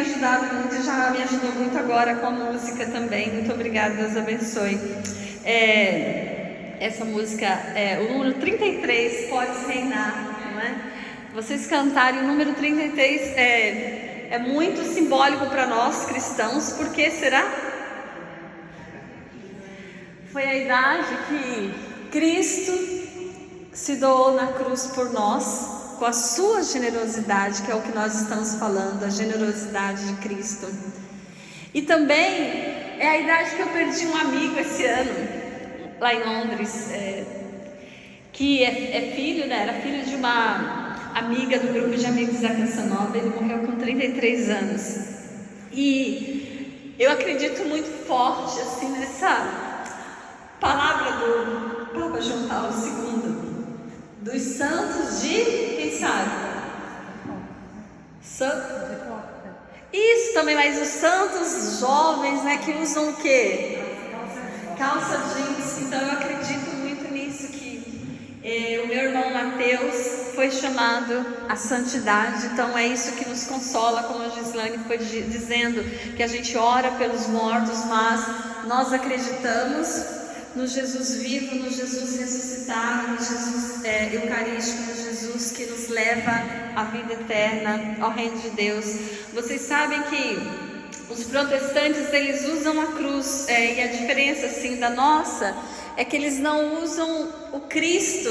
ajudado muito, já me ajudou muito agora com a música também. Muito obrigada, Deus abençoe. Essa música, o número 33, Podes Reinar, não é? Vocês cantarem o número 33 é muito simbólico para nós cristãos. Por que será? Foi a idade que Cristo se doou na cruz por nós, com a sua generosidade, que é o que nós estamos falando, a generosidade de Cristo. E também é a idade que eu perdi um amigo esse ano, lá em Londres, que é filho, né? Era filho de uma amiga do grupo de amigos da Canção Nova. Ele morreu com 33 anos. E eu acredito muito forte assim nessa palavra do Papa João Paulo II, dos santos de, quem sabe? Isso também, mas os santos jovens, né, que usam o quê? Calça jeans. Então eu acredito muito nisso, que o meu irmão Mateus foi chamado à santidade. Então é isso que nos consola, como a Gislane foi dizendo, que a gente ora pelos mortos, mas nós acreditamos no Jesus vivo, no Jesus ressuscitado, no Jesus eucarístico, no Jesus que nos leva à vida eterna, ao reino de Deus. Vocês sabem que os protestantes, eles usam a cruz, e a diferença assim da nossa é que eles não usam o Cristo,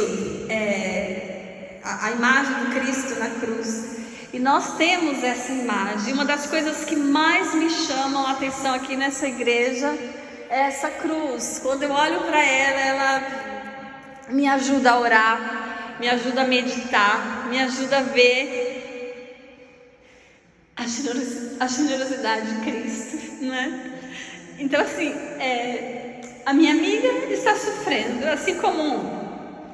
a imagem do Cristo na cruz. E nós temos essa imagem. Uma das coisas que mais me chamam a atenção aqui nessa igreja é essa cruz. Quando eu olho para ela me ajuda a orar, me ajuda a meditar, me ajuda a ver a generosidade de Cristo, não é? Então assim, a minha amiga está sofrendo, assim como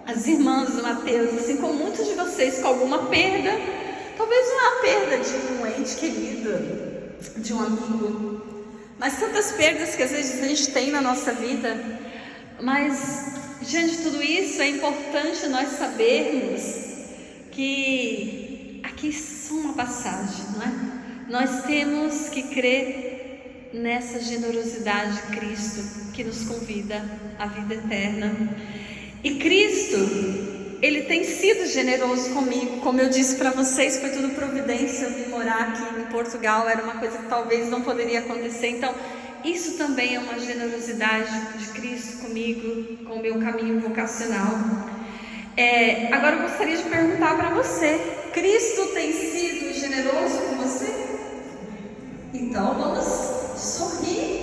as irmãs do Mateus, assim como muitos de vocês, com alguma perda. Talvez não é a perda de um ente querido, de um amigo, mas tantas perdas que às vezes a gente tem na nossa vida. Mas diante de tudo isso, é importante nós sabermos que aqui é só uma passagem, não é? Nós temos que crer nessa generosidade de Cristo, que nos convida à vida eterna. E Cristo, Ele tem sido generoso comigo. Como eu disse para vocês, foi tudo providência. Eu vim morar aqui em Portugal, era uma coisa que talvez não poderia acontecer. Então, isso também é uma generosidade de Cristo comigo, com o meu caminho vocacional. Agora eu gostaria de perguntar para você: Cristo tem sido generoso com você? Então vamos sorrir,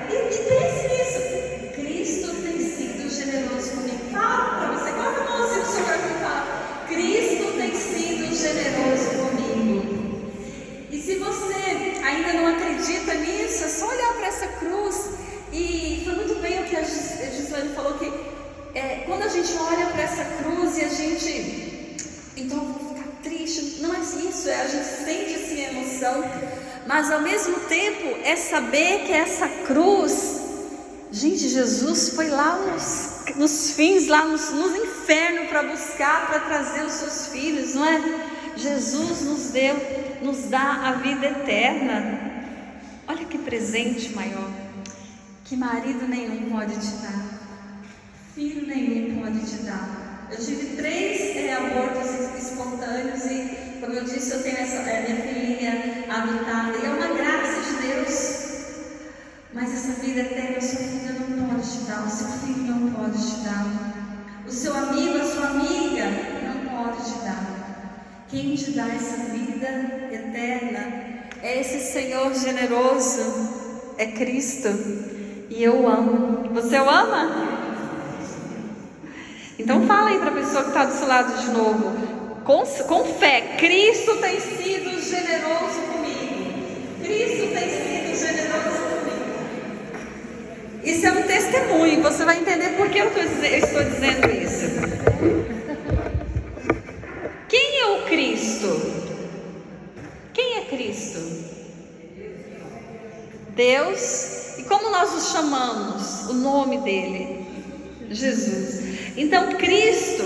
e pense nisso. Cristo tem sido generoso comigo. Fala para você, coloca a mão assim no seu coração e fala: Cristo tem sido generoso comigo. E se você ainda não acredita nisso, é só olhar para essa cruz. E foi muito bem o que a Gislane falou, que quando a gente olha para essa cruz e a gente, então eu vou ficar triste, não é isso, a gente sente assim a emoção, mas ao mesmo tempo é saber que essa cruz, gente, Jesus foi lá nos fins, lá nos infernos para buscar, para trazer os seus filhos, não é? Jesus nos dá a vida eterna. Olha que presente maior, que marido nenhum pode te dar, filho nenhum pode te dar. Eu tive 3 abortos espontâneos e, como eu disse, eu tenho minha filhinha adotada, e é uma graça de Deus. Mas essa vida eterna, o seu filho não pode te dar, o seu filho não pode te dar, o seu amigo, a sua amiga não pode te dar. Quem te dá essa vida eterna é esse Senhor generoso, é Cristo. E eu amo. Você o ama? Então fala aí para a pessoa que está do seu lado de novo, com fé: Cristo tem sido generoso comigo. Cristo tem sido generoso comigo. Isso é um testemunho, você vai entender por que eu estou dizendo isso. Quem é o Cristo? Quem é Cristo? Deus. E como nós o chamamos? O nome dele, Jesus. Então Cristo,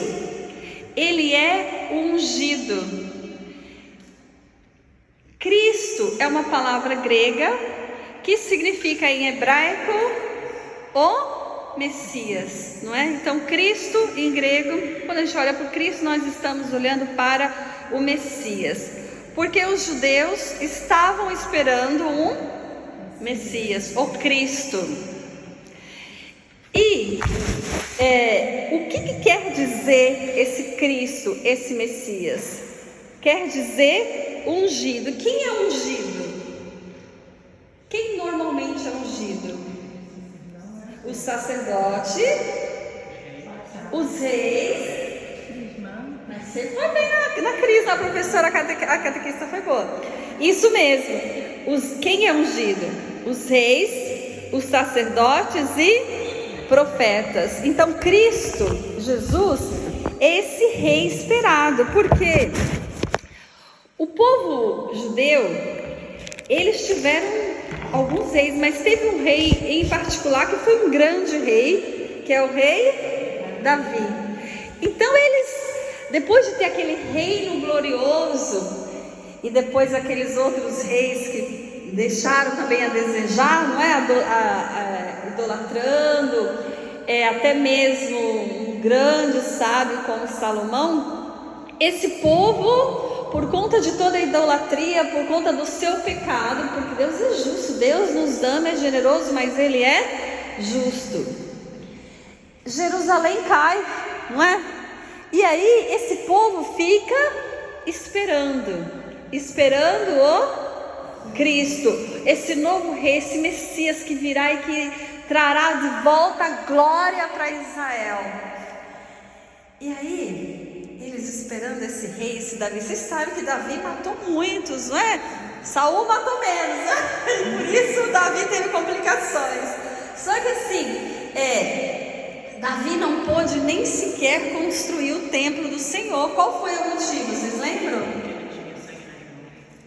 Ele é o ungido. Cristo é uma palavra grega que significa em hebraico o Messias, não é? Então Cristo em grego, quando a gente olha para o Cristo, nós estamos olhando para o Messias, porque os judeus estavam esperando um Messias, o Cristo. E o que quer dizer esse Cristo, esse Messias? Quer dizer ungido. Quem é ungido? Quem normalmente é ungido? O sacerdote, os reis. Mas você foi bem na crise, a professora, a catequista foi boa. Isso mesmo. Quem é ungido? Os reis, os sacerdotes e profetas. Então Cristo, Jesus, é esse rei esperado. Por quê? O povo judeu, eles tiveram alguns reis, mas teve um rei em particular que foi um grande rei, que é o rei Davi. Então eles, depois de ter aquele reino glorioso, e depois aqueles outros reis que deixaram também a desejar, não é? Idolatrando, até mesmo um grande sábio como Salomão, esse povo, por conta de toda a idolatria, por conta do seu pecado, porque Deus é justo, Deus nos ama, é generoso, mas Ele é justo. Jerusalém cai, não é? E aí esse povo fica esperando o Cristo, esse novo rei, esse Messias que virá e que trará de volta a glória para Israel. E aí, eles esperando esse rei, esse Davi. Vocês sabem que Davi matou muitos, não é? Saul matou menos, né? E por isso Davi teve complicações. Só que assim, Davi não pôde nem sequer construir o templo do Senhor. Qual foi o motivo? Vocês lembram?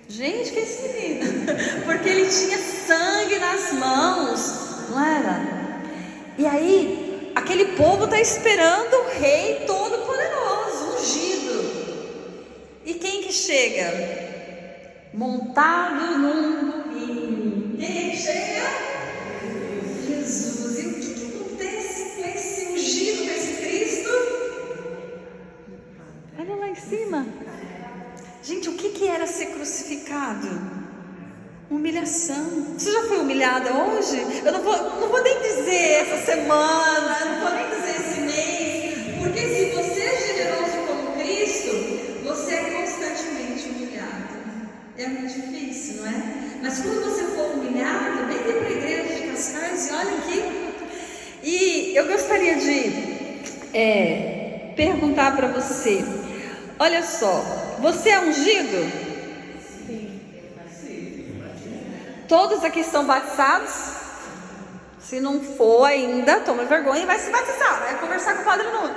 Gente, que esse menino? Porque ele tinha sangue nas mãos, não era? E aí, aquele povo está esperando o rei todo-poderoso, ungido. E quem que chega? Montado num burrinho. Quem que chega? Jesus. E o que acontece com esse ungido, com esse Cristo? Olha lá em cima. Gente, o que era ser crucificado? Humilhação. Você já foi humilhada hoje? Eu não vou nem dizer essa semana, eu não vou nem dizer esse mês, porque se você é generoso como Cristo, você é constantemente humilhado. É muito difícil, não é? Mas quando você for humilhado, vem para a igreja de Cascais e olha aqui. E eu gostaria de perguntar para você, olha só, você é ungido? Sim. Todos aqui estão batizados? Se não for ainda, toma vergonha e vai se batizar, vai conversar com o Padre Nuno.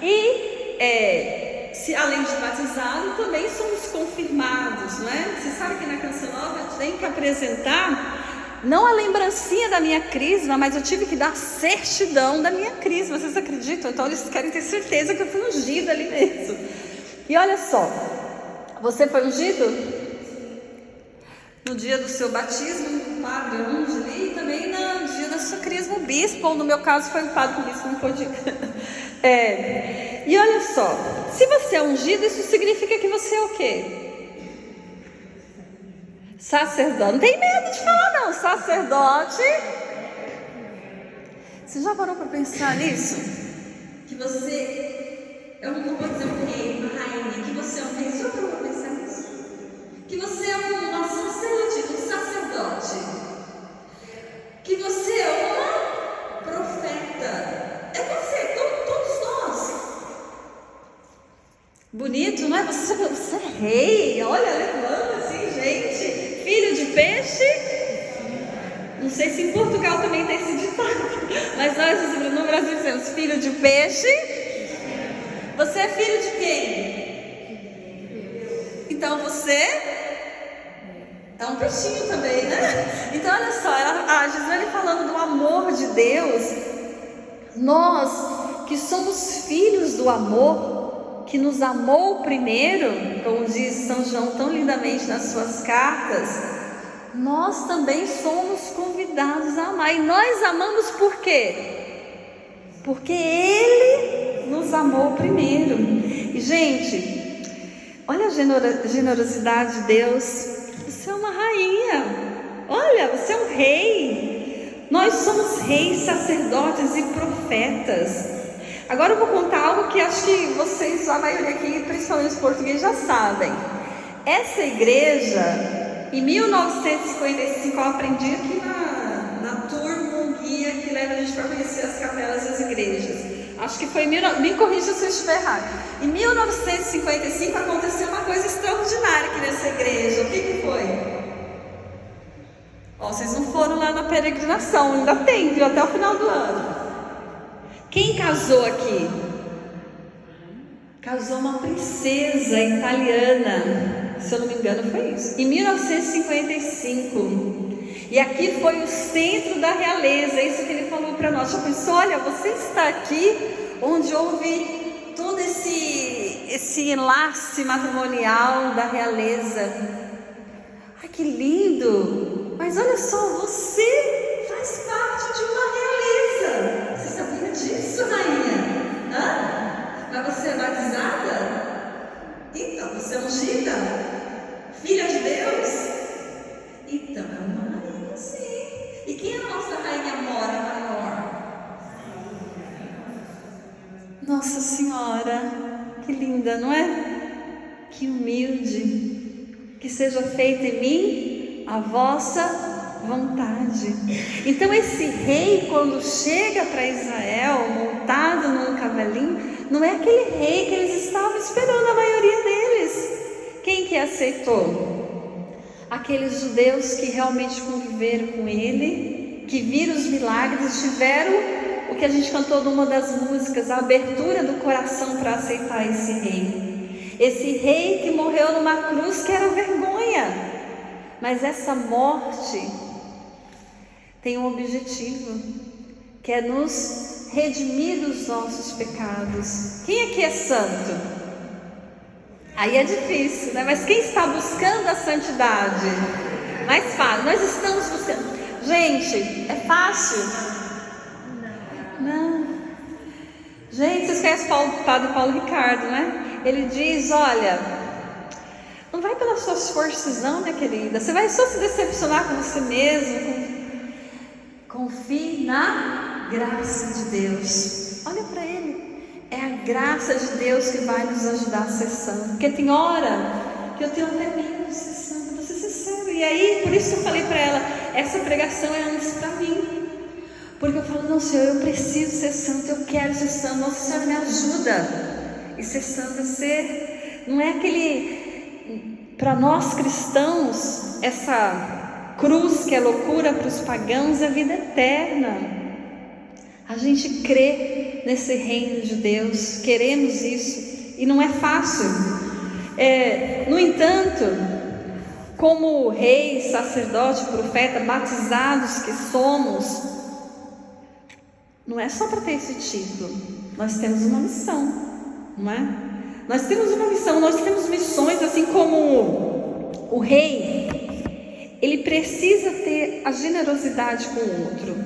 E se além de batizado, também somos confirmados, não é? Você sabe que na Canção Nova eu tenho que apresentar não a lembrancinha da minha crisma, mas eu tive que dar a certidão da minha crisma. Vocês acreditam? Então eles querem ter certeza que eu fui ungida ali mesmo. E olha só, você foi ungido? No dia do seu batismo, o padre unge ali, e também no dia da sua crisma, o bispo, ou no meu caso foi o padre, o bispo não pôde. E olha só, se você é ungido, isso significa que você é o quê? Sacerdote. Não tem medo de falar não, sacerdote. Você já parou para pensar nisso? Que você, eu não vou dizer um rei, uma rainha, que você é um rei. Você já parou para pensar nisso? Que você é uma sacerdotisa, um sacerdote. Que você é uma profeta. É você, todos nós. Bonito, não é? Você é rei. Olha, levanta assim, gente. Filho de peixe. Não sei se em Portugal também tem esse ditado, mas nós no Brasil dizemos filho de peixe. Você é filho de quem? Então você é um peixinho também, né? Então olha só, a Gisele falando do amor de Deus. Nós que somos filhos do amor, que nos amou primeiro, como diz São João tão lindamente nas suas cartas, nós também somos convidados a amar. E nós amamos por quê? Porque Ele nos amou primeiro. E gente, olha a generosidade de Deus. Você é uma rainha, olha, você é um rei. Nós somos reis, sacerdotes e profetas. Agora eu vou contar algo que acho que vocês, a maioria aqui, principalmente os portugueses, já sabem. Essa igreja, em 1955, eu aprendi aqui na turma, um guia que leva a gente para conhecer as capelas e as igrejas. Acho que foi, me corrija se eu estiver errado. Em 1955 aconteceu uma coisa extraordinária aqui nessa igreja. O que foi? Ó, vocês não foram lá na peregrinação, ainda tem, viu? Até o final do ano. Quem casou aqui? Casou uma princesa italiana, se eu não me engano foi isso, em 1955. E aqui foi o centro da realeza, é isso que ele falou para nós. Já pensou, olha, você está aqui onde houve todo esse enlace matrimonial da realeza. Ai, que lindo! Mas olha só, você faz parte de uma realeza. Você sabia disso, rainha? Mas você é batizada? Então, você é ungida? Filha de Deus? Então, é uma rainha, sim. E quem é a nossa rainha mora maior? Nossa Senhora, que linda, não é? Que humilde. Que seja feita em mim a vossa vontade. Então esse rei, quando chega para Israel montado num cavalinho, não é aquele rei que eles estavam esperando, a maioria deles. Quem que aceitou? Aqueles judeus que realmente conviveram com ele, que viram os milagres, tiveram o que a gente cantou numa das músicas, a abertura do coração para aceitar esse rei. Esse rei que morreu numa cruz que era vergonha. Mas essa morte tem um objetivo, que é nos redimir dos nossos pecados. Quem aqui é santo? Aí é difícil, né? Mas quem está buscando a santidade? Mais fácil, nós estamos buscando. Gente, é fácil? Não. Gente, vocês conhecem o Padre Paulo Ricardo, né? Ele diz, olha, não vai pelas suas forças não, minha querida. Você vai só se decepcionar com você mesmo. Confie na graça de Deus. Olha para ele. É a graça de Deus que vai nos ajudar a ser santo. Porque tem hora que eu tenho até medo de ser santo, vou ser sincero. E aí, por isso que eu falei para ela, essa pregação é antes para mim. Porque eu falo, não, Senhor, eu preciso ser santo, eu quero ser santo. Nossa, Senhor, me ajuda. E ser santo é ser, não é aquele, para nós cristãos, essa cruz que é loucura para os pagãos, é vida eterna. A gente crê nesse reino de Deus, queremos isso, e não é fácil. No entanto, como rei, sacerdote, profeta, batizados que somos, não é só para ter esse título, nós temos uma missão, não é? Nós temos uma missão, nós temos missões, assim como o rei, ele precisa ter a generosidade com o outro.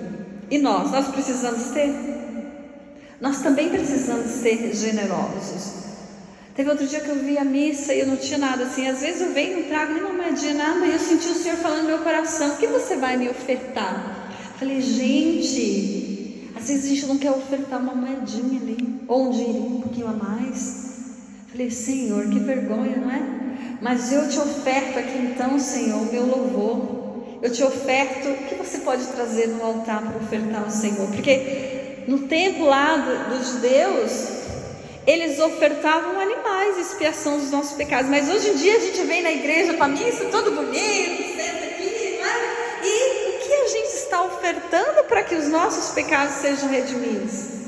E nós precisamos ter? Nós também precisamos ser generosos. Teve outro dia que eu vi a missa e eu não tinha nada assim. Às vezes eu venho, não trago nenhuma moedinha, nada, e eu senti o Senhor falando no meu coração: o que você vai me ofertar? Falei, gente, às vezes a gente não quer ofertar uma moedinha ali, ou um dinheirinho um pouquinho a mais. Falei, Senhor, que vergonha, não é? Mas eu te oferto aqui então, Senhor, o meu louvor. Eu te oferto, o que você pode trazer no altar para ofertar ao Senhor? Porque no tempo lá dos judeus, eles ofertavam animais, expiação dos nossos pecados. Mas hoje em dia a gente vem na igreja com a missa, todo bonito, senta aqui, não é? E o que a gente está ofertando para que os nossos pecados sejam redimidos?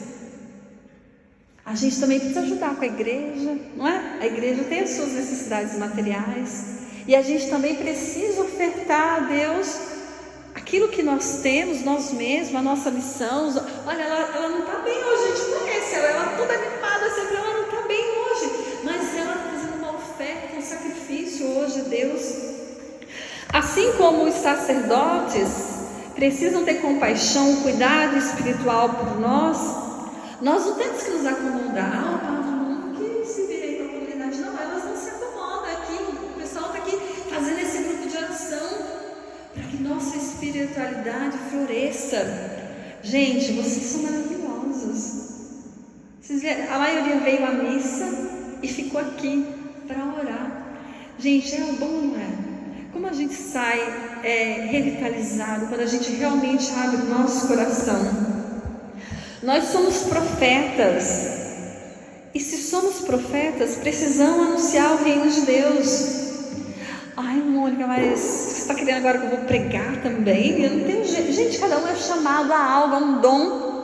A gente também precisa ajudar com a igreja, não é? A igreja tem as suas necessidades materiais. E a gente também precisa ofertar a Deus aquilo que nós temos, nós mesmos, a nossa missão. Olha, ela não está bem hoje, a gente conhece ela toda animada sempre, ela não está bem hoje. pessoas de Deus. Assim como os sacerdotes precisam ter compaixão, cuidado espiritual por nós não temos que nos acomodar. Que se vira aí com a comunidade. Não, elas não se acomodam aqui. O pessoal está aqui fazendo esse grupo de oração para que nossa espiritualidade floresça. Gente, vocês são maravilhosos. A maioria veio à missa e ficou aqui para orar. Gente, é bom, não é? Como a gente sai revitalizado quando a gente realmente abre o nosso coração. Nós somos profetas, e se somos profetas, precisamos anunciar o reino de Deus. Ai, Mônica, mas você está querendo agora que eu vou pregar também? Eu não tenho jeito. Gente, cada um é chamado a algo, a um dom.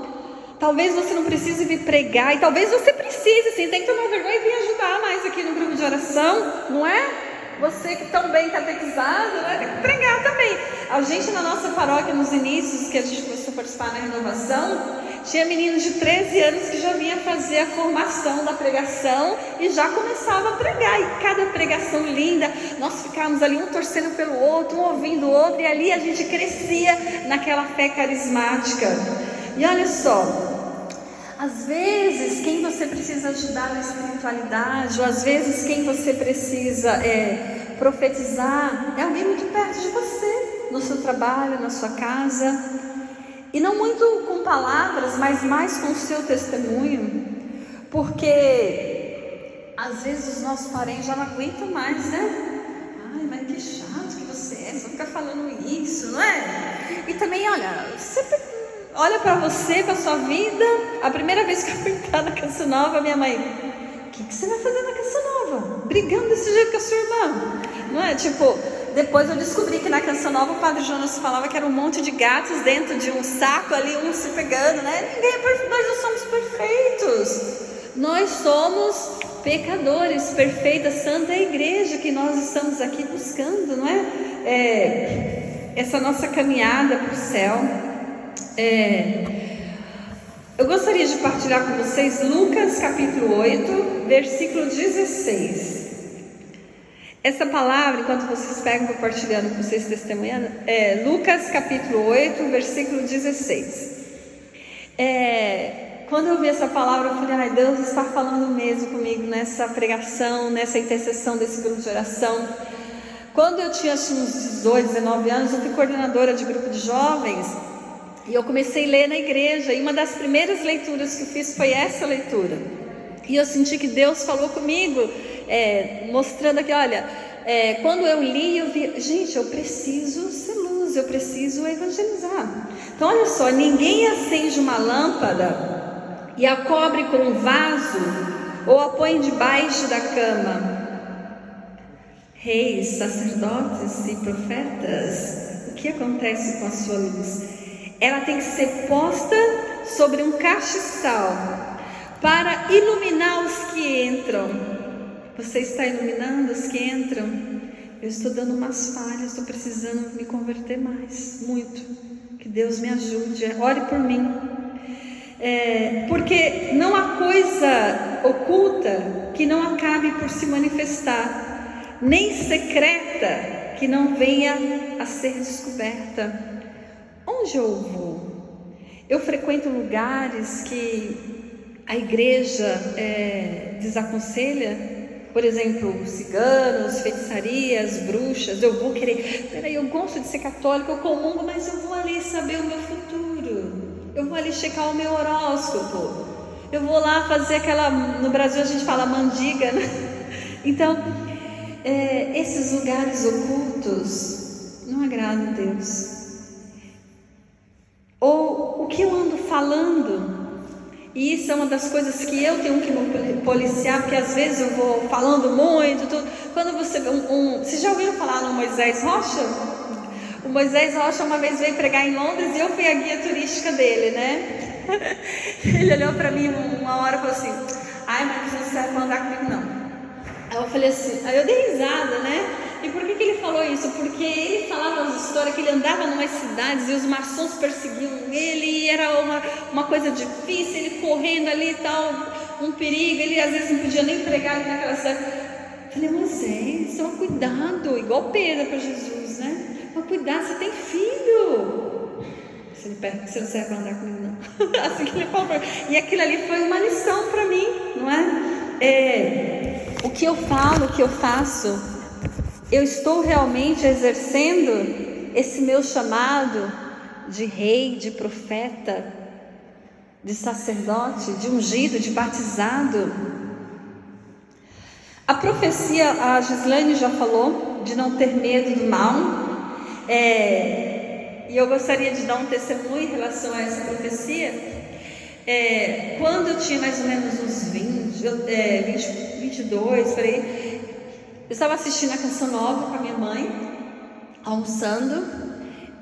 Talvez você não precise vir pregar, e talvez você precise, sim, tem que tomar vergonha e vir ajudar mais aqui no grupo de oração, não é? Você que tão bem catequizado, né? Tem que pregar também. A gente na nossa paróquia, nos inícios que a gente começou a participar na renovação, tinha meninos de 13 anos que já vinha fazer a formação da pregação e já começava a pregar. E cada pregação linda, nós ficávamos ali um torcendo pelo outro, um ouvindo o outro, e ali a gente crescia naquela fé carismática. E olha só, às vezes quem você precisa ajudar na espiritualidade, ou às vezes quem você precisa profetizar, é alguém muito perto de você, no seu trabalho, na sua casa. E não muito com palavras, mas mais com o seu testemunho, porque às vezes os nossos parentes já não aguentam mais, né? Ai, mas que chato que você é, só ficar falando isso, não é? E também, olha para você, para a sua vida. A primeira vez que eu fui entrar na Canção Nova, minha mãe: o que você vai fazer na Canção Nova? Brigando desse jeito com a sua irmã, não é? Depois eu descobri que na Canção Nova o Padre Jonas falava que era um monte de gatos dentro de um saco ali, um se pegando, né? Ninguém é perfeito, nós não somos perfeitos. Nós somos pecadores. Perfeita, santa é a igreja que nós estamos aqui buscando, não é? Essa nossa caminhada para o céu. Eu gostaria de partilhar com vocês Lucas capítulo 8, versículo 16. Essa palavra, enquanto vocês pegam compartilhando com vocês testemunhando, Lucas capítulo 8, versículo 16. Quando eu vi essa palavra, eu falei: ai, Deus está falando mesmo comigo nessa pregação, nessa intercessão desse grupo de oração. Quando eu tinha uns 18, 19 anos, eu fui coordenadora de grupo de jovens, e eu comecei a ler na igreja, e uma das primeiras leituras que eu fiz foi essa leitura, e eu senti que Deus falou comigo, mostrando aqui, olha, quando eu li, eu vi, gente, eu preciso ser luz, eu preciso evangelizar. Então olha só, ninguém acende uma lâmpada e a cobre com um vaso, ou a põe debaixo da cama. Reis, sacerdotes e profetas, o que acontece com a sua luz? Ela tem que ser posta sobre um castiçal para iluminar os que entram. Você está iluminando os que entram? Eu estou dando umas falhas, estou precisando me converter mais, muito. Que Deus me ajude, ore por mim. Porque não há coisa oculta que não acabe por se manifestar, nem secreta que não venha a ser descoberta. Onde eu vou? Eu frequento lugares que a igreja desaconselha. Por exemplo, ciganos, feitiçarias, bruxas. Eu vou querer, peraí, eu gosto de ser católica, eu comungo, mas eu vou ali saber o meu futuro, eu vou ali checar o meu horóscopo, eu vou lá fazer aquela, no Brasil a gente fala mandiga, né? Então, esses lugares ocultos não agradam a Deus. Ou o que eu ando falando. E isso é uma das coisas que eu tenho que me policiar, porque às vezes eu vou falando muito, tudo. Quando você vê vocês já ouviram falar no Moisés Rocha? O Moisés Rocha uma vez veio pregar em Londres e eu fui a guia turística dele, né? Ele olhou pra mim uma hora e falou assim: ai, mas você não serve pra andar comigo não. Aí eu falei assim, aí eu dei risada, né? E por que ele falou isso? Porque ele falava as histórias que ele andava em umas cidades e os maçons perseguiam ele, e era uma coisa difícil, ele correndo ali e tal, um perigo, ele às vezes não podia nem pregar ali naquela cidade. Eu falei: Moisés, toma cuidado, igual Pedro para Jesus, né? Toma cuidado, você tem filho. Você não serve para andar comigo, não. Assim que ele falou. E aquilo ali foi uma lição para mim, não é? O que eu falo, o que eu faço, eu estou realmente exercendo esse meu chamado de rei, de profeta, de sacerdote, de ungido, de batizado. A profecia, a Gislaine já falou, de não ter medo do mal. E eu gostaria de dar um testemunho em relação a essa profecia. Quando eu tinha mais ou menos uns 22, por aí, eu estava assistindo a Canção Nova com a minha mãe, almoçando.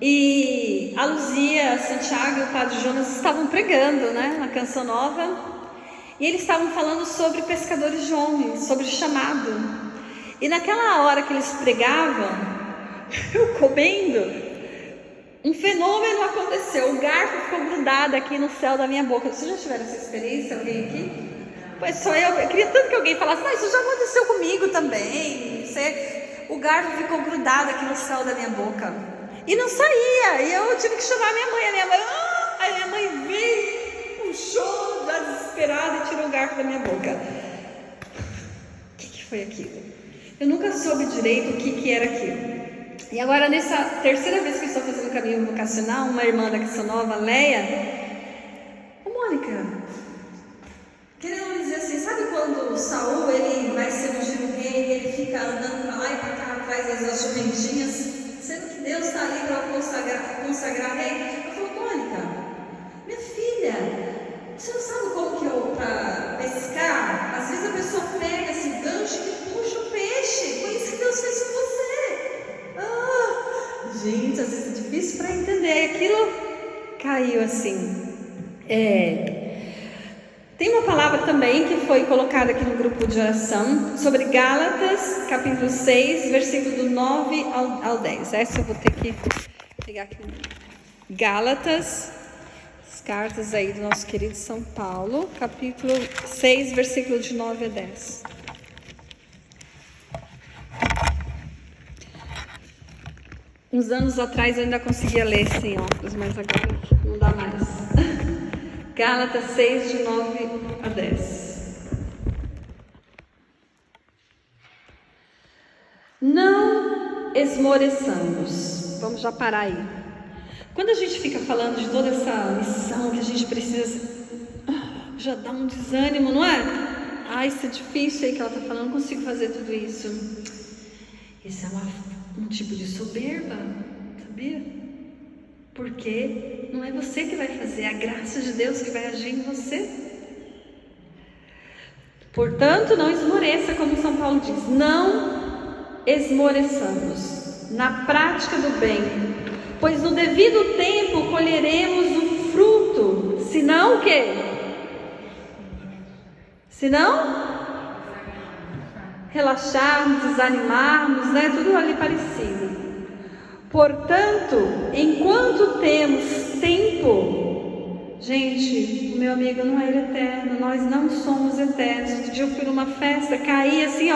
E a Luzia, Santiago e o Padre Jonas estavam pregando, né, na Canção Nova, e eles estavam falando sobre pescadores de homens, sobre chamado. E naquela hora que eles pregavam, eu comendo, um fenômeno aconteceu. O garfo ficou grudado aqui no céu da minha boca. Vocês já tiveram essa experiência, alguém aqui? Pois só eu queria tanto que alguém falasse, mas isso já aconteceu comigo também. O garfo ficou grudado aqui no céu da minha boca. E não saía, e eu tive que chamar a minha mãe. Aí minha mãe veio, puxou, já desesperada, e tirou o garfo da minha boca. O que foi aquilo? Eu nunca soube direito o que era aquilo. E agora, nessa terceira vez que eu estou fazendo o caminho vocacional, uma irmã da Canção Nova, Leia, Mônica, querendo dizer assim, sabe quando Saul, ele vai ser ungido rei, ele fica andando para lá e para cá atrás das jumentinhas, sendo que Deus está ali para consagrar rei? Eu falo, Mônica, minha filha, você não sabe como que eu, para pescar, às vezes a pessoa pega esse gancho e puxa o peixe. Foi isso que Deus fez com você. Gente, às vezes é difícil para entender. Aquilo caiu assim. Tem uma palavra também que foi colocada aqui no grupo de oração sobre Gálatas, capítulo 6, versículo do 9 ao 10. Essa eu vou ter que pegar aqui. Gálatas, as cartas aí do nosso querido São Paulo, capítulo 6, versículo de 9 a 10. Uns anos atrás eu ainda conseguia ler sem óculos, mas agora não dá mais. Gálatas 6, de 9 a 10. Não esmoreçamos. Vamos já parar aí. Quando a gente fica falando de toda essa missão que a gente precisa, já dá um desânimo, não é? Isso é difícil aí que ela está falando, não consigo fazer tudo isso. Isso é um tipo de soberba, sabia? Porque não é você que vai fazer, é a graça de Deus que vai agir em você. Portanto, não esmoreça, como São Paulo diz. Não esmoreçamos na prática do bem, pois no devido tempo colheremos o fruto. Senão o quê? Senão relaxarmos, desanimarmos, né? Tudo ali parecido. Portanto, enquanto temos tempo, gente, o meu amigo não é eterno, nós não somos eternos. Outro dia eu fui numa festa, caí assim,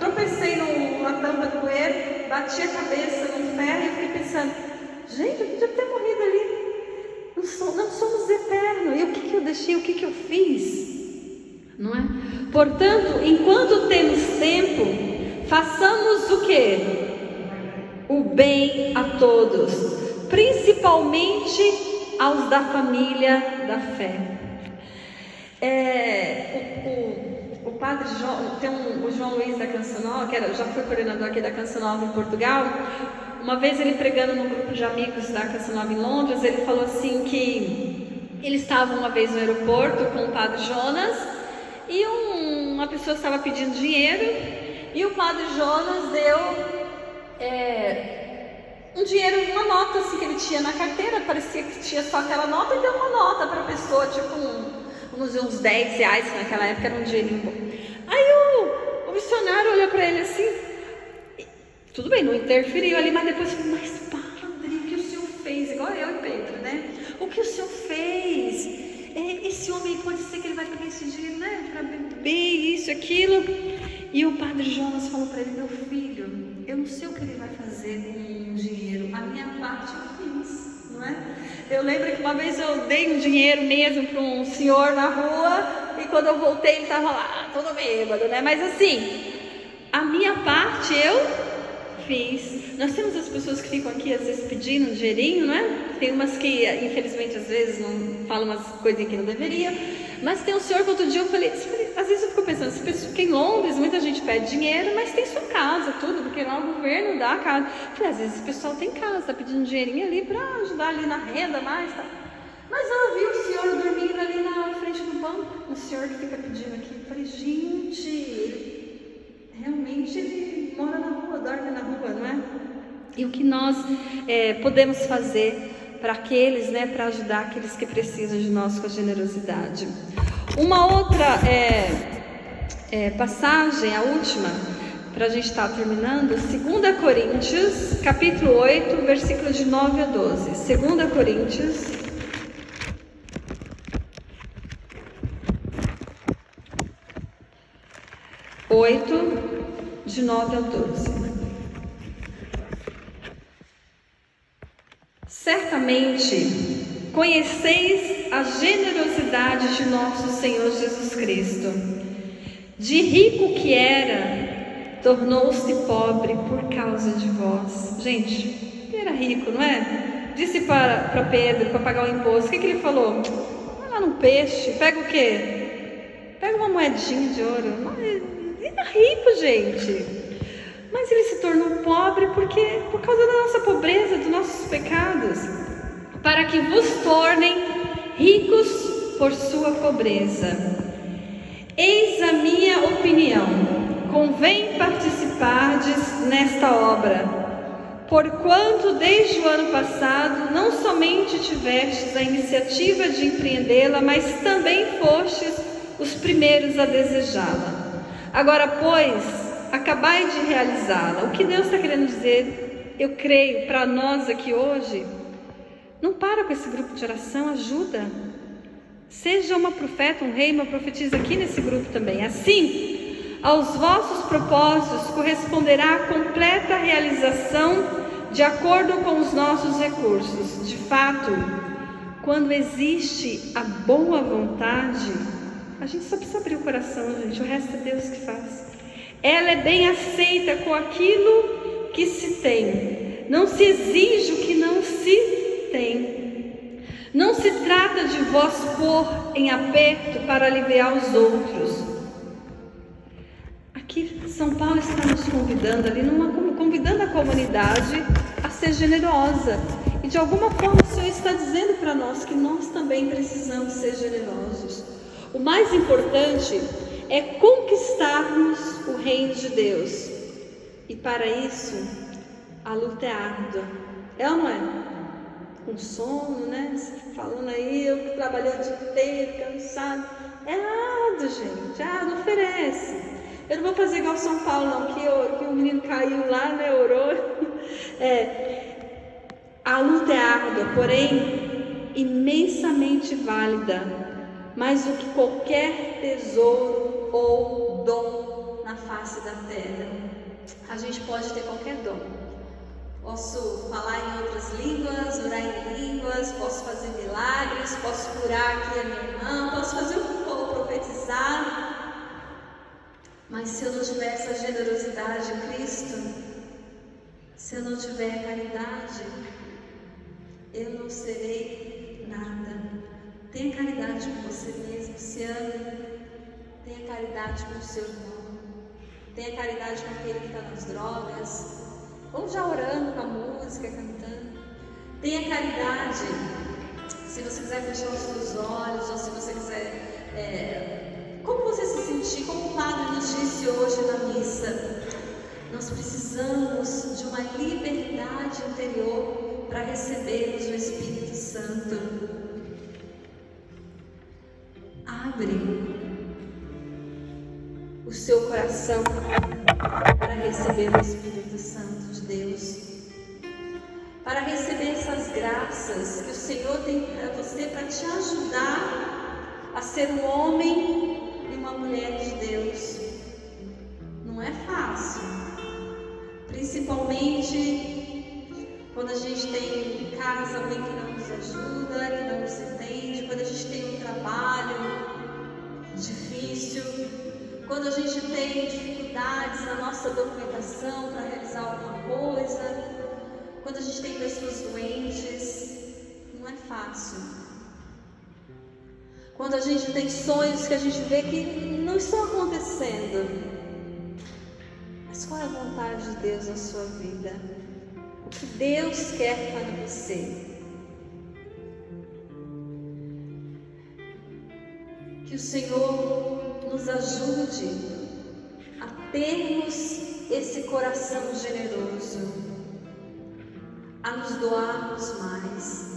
tropecei numa tampa do bueiro, bati a cabeça no ferro e fiquei pensando, gente, eu podia ter morrido ali. Não somos eternos. E o que eu deixei, o que eu fiz? Não é? Portanto, enquanto temos tempo, façamos o quê? O bem a todos, principalmente aos da família da fé. O padre João, o João Luiz da Canção Nova, que já foi coordenador aqui da Canção Nova em Portugal. Uma vez ele pregando num grupo de amigos da Canção Nova em Londres, ele falou assim que ele estava uma vez no aeroporto com o padre Jonas e uma pessoa estava pedindo dinheiro e o padre Jonas deu um dinheiro, uma nota assim que ele tinha na carteira, parecia que tinha só aquela nota, e deu uma nota para a pessoa, tipo vamos dizer uns 10 reais, que naquela época era um dinheirinho bom. Aí o missionário olhou para ele assim, tudo bem, não interferiu ali, mas depois falou, mas padre, o que o senhor fez? Igual eu e Pedro, né? O que o senhor fez? Esse homem pode ser que ele vai pegar esse dinheiro, né? Para beber isso, aquilo. E o padre Jonas falou para ele, meu filho, não sei o que ele vai fazer com o dinheiro. A minha parte eu fiz, não é? Eu lembro que uma vez eu dei um dinheiro mesmo para um senhor na rua, e quando eu voltei ele estava lá, todo bêbado, né? Mas assim, a minha parte eu fiz. Nós temos as pessoas que ficam aqui às vezes pedindo um dinheirinho, não é? Tem umas que infelizmente às vezes não falam umas coisinhas que não deveria. Mas tem um senhor que outro dia eu falei, às vezes eu fico pensando, essa pessoa que em Londres muita gente pede dinheiro, mas tem sua casa, tudo, porque lá o governo dá a casa. Eu falei, às vezes o pessoal tem casa, tá pedindo um dinheirinho ali para ajudar ali na renda mais, tá? Mas eu vi o senhor dormindo ali na frente do banco, o senhor que fica pedindo aqui. Eu falei, gente, realmente ele mora na rua, dorme na rua, não é? E o que nós podemos fazer para aqueles, né, para ajudar aqueles que precisam de nós com a generosidade. Uma outra passagem, a última, para a gente estar terminando, 2 Coríntios, capítulo 8, versículos de 9 a 12. 2 Coríntios 8, de 9 a 12. Certamente conheceis a generosidade de nosso Senhor Jesus Cristo. De rico que era, tornou-se pobre por causa de vós. Gente, ele era rico, não é? Disse para Pedro, para pagar o imposto, o que ele falou? Vai lá no peixe, pega o quê? Pega uma moedinha de ouro. Ele era rico, gente. Mas ele se tornou pobre por causa da nossa pobreza, dos nossos pecados, para que vos tornem ricos por sua pobreza. Eis a minha opinião: convém participardes nesta obra, porquanto desde o ano passado não somente tivestes a iniciativa de empreendê-la, mas também fostes os primeiros a desejá-la. Agora, pois, acabai de realizá-la. O que Deus está querendo dizer, eu creio, para nós aqui hoje, não para com esse grupo de oração, ajuda. Seja uma profeta, um rei, uma profetisa aqui nesse grupo também. Assim, aos vossos propósitos corresponderá a completa realização de acordo com os nossos recursos. De fato, quando existe a boa vontade, a gente só precisa abrir o coração, gente, o resto é Deus que faz. Ela é bem aceita com aquilo que se tem. Não se exige o que não se tem. Não se trata de vós pôr em aperto para aliviar os outros. Aqui São Paulo está nos convidando ali, convidando a comunidade a ser generosa. E de alguma forma o Senhor está dizendo para nós que nós também precisamos ser generosos. O mais importante é conquistarmos o reino de Deus. E para isso, a luta é árdua. É ou não é? Com sono, né? Falando aí, eu trabalhei o dia inteiro, cansado. É árduo, gente. Árduo, oferece. Eu não vou fazer igual São Paulo, não, que o menino caiu lá, né? Orou. A luta é árdua, porém imensamente válida. Mais do que qualquer tesouro ou dom na face da terra. A gente pode ter qualquer dom. Posso falar em outras línguas, orar em línguas, posso fazer milagres, posso curar aqui a minha irmã, posso fazer o que for, profetizar. Mas se eu não tiver essa generosidade em Cristo, se eu não tiver caridade, eu não serei nada. Tenha caridade com você mesmo, se ame. Tenha caridade com o seu irmão. Tenha caridade com aquele que está nas drogas. Ou já orando com a música, cantando. Tenha caridade. Se você quiser fechar os seus olhos, ou se você quiser... como você se sentir, como o Padre nos disse hoje na missa. Nós precisamos de uma liberdade interior para recebermos o Espírito Santo. Abre o seu coração para receber o Espírito Santo de Deus, para receber essas graças que o Senhor tem para você, para te ajudar a ser um homem e uma mulher de Deus. Não é fácil, principalmente principalmente quando a gente tem em casa alguém que não nos ajuda, que não nos entende, quando a gente tem um trabalho difícil, quando a gente tem dificuldades na nossa documentação para realizar alguma coisa, quando a gente tem pessoas doentes, não é fácil. Quando a gente tem sonhos que a gente vê que não estão acontecendo. Mas qual é a vontade de Deus na sua vida? O que Deus quer para você? Que o Senhor nos ajude a termos esse coração generoso, a nos doarmos mais.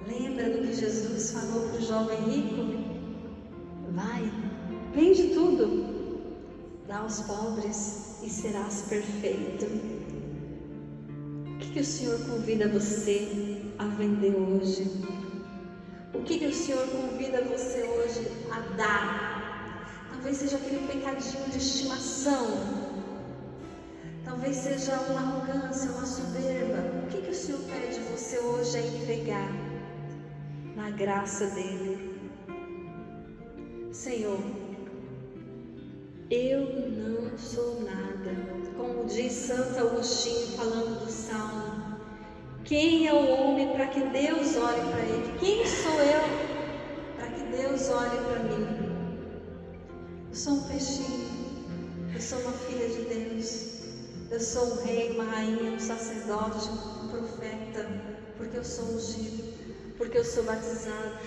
Lembra do que Jesus falou para o jovem rico? Vai, vende tudo, dá aos pobres e serás perfeito. O que o Senhor convida você a vender hoje? O que o Senhor convida você hoje a dar? Talvez seja aquele pecadinho de estimação. Talvez seja uma arrogância, uma soberba. O que o Senhor pede você hoje a entregar na graça dEle? Senhor, eu não sou nada. Como diz Santo Agostinho falando do Salmo. Quem é o homem para que Deus olhe para ele? Quem sou eu para que Deus olhe para mim? Eu sou um peixinho, eu sou uma filha de Deus, eu sou um rei, uma rainha, um sacerdote, um profeta, porque eu sou ungido, porque eu sou batizado,